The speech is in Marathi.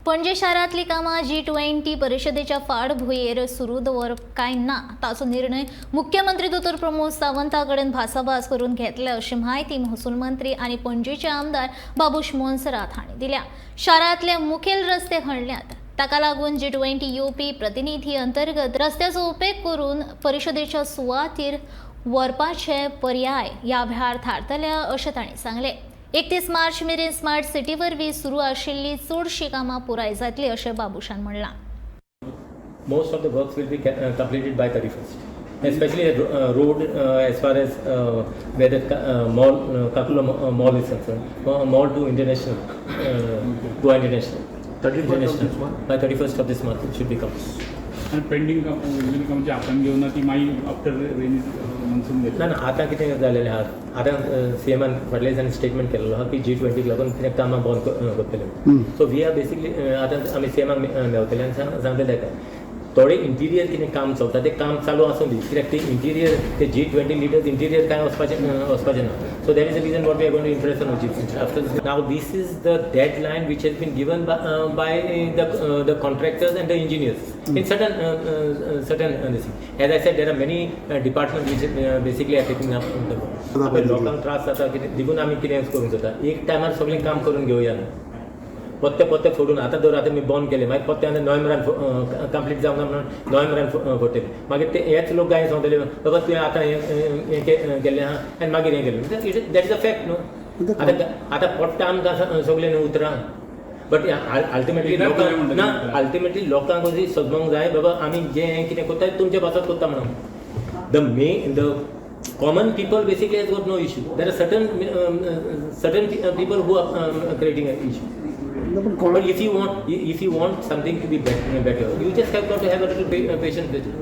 पणजे शारांतली कामां G20 परिशदेच्या फाटभुंयेर सुरू दवरपाक ना ताचो निर्णय मुख्यमंत्री दोतोर प्रमोद सावंता कडेन भासाभास करून घेतले अशी माहिती महसूल मंत्री आनी पणजेचे आमदार बाबूश मोन्सरात हांणी दिल्या। शारांतले मुखेल रस्ते खणल्यात, ताका लागून G20 येवपी प्रतिनिधी अंतर्गत रस्त्याचो उपेग करून परिशदेच्या सुवातीर व्हरपाचे पर्याय ह्या भायर थारतले अशें तांणी सांगले। 31 मार्च मेरेन स्मार्ट सिटी वरवीं सुरू आशिल्ली चडशीं कामां पुराय जातली अशें बाबूशान म्हणलां। Most of the works will be completed by 31st, especially the road as far as where the mall, Kakula mall is concerned, mall to international, to international. 31st by 31st of this month it should be complete. And pending will come आपण घेऊन ती माई आफ्टर रेनी मान्सून ना आता कितें जालेलें आहा, आतां सीएमान फाटल्या दिसांनी स्टेटमेंट केल्लो आहा की G20 लागून कितें कामां बंद करतले। सो वी आर बेसिकली आतां आमी सीएमाक मेवतले आनी सांगतले ताका थोडे इंटिरियर कितें काम चलता तें काम चालू आसूं दी, कित्याक ते इंटिरियर ते G20 लिडर्स इंटिरियर कांय वचपाचें ना। So that is the reason what we are going to introduce on G20 after this. Now this is the deadline which has been given by the contractors and the engineers in certain this. As I said, there are many departments which basically are taking up the work. आपण लोकांक त्रास जाता कितें दिगून आमी कितें करूंक जाता, एक टायमार सगळीं काम करून घेवया ना, पत्ते फोडून आतां मी बंद केले मागीर पत्ते नोव्हेंबरान कंप्लीट जावंक ना म्हणून नोव्हेंबरान फोडटले, मागीर ते हेच लोक काय सांगतले बाबा तुवें आतां हें केल्लें आहा आनी मागीर हें केलें, दॅट इज अ फॅक्ट न्हू। आतां पडटा आमकां सगळें न्हू उतरां, बट अल्टिमेटली लोकांक अशी समजूंक जाय बाबा आमी जें कितें करता तुमच्या भासात करता म्हणून। The common people basically has got no issue. There are certain people who are creating an issue. But if you want something to be better, you just have got to have a little patience with it.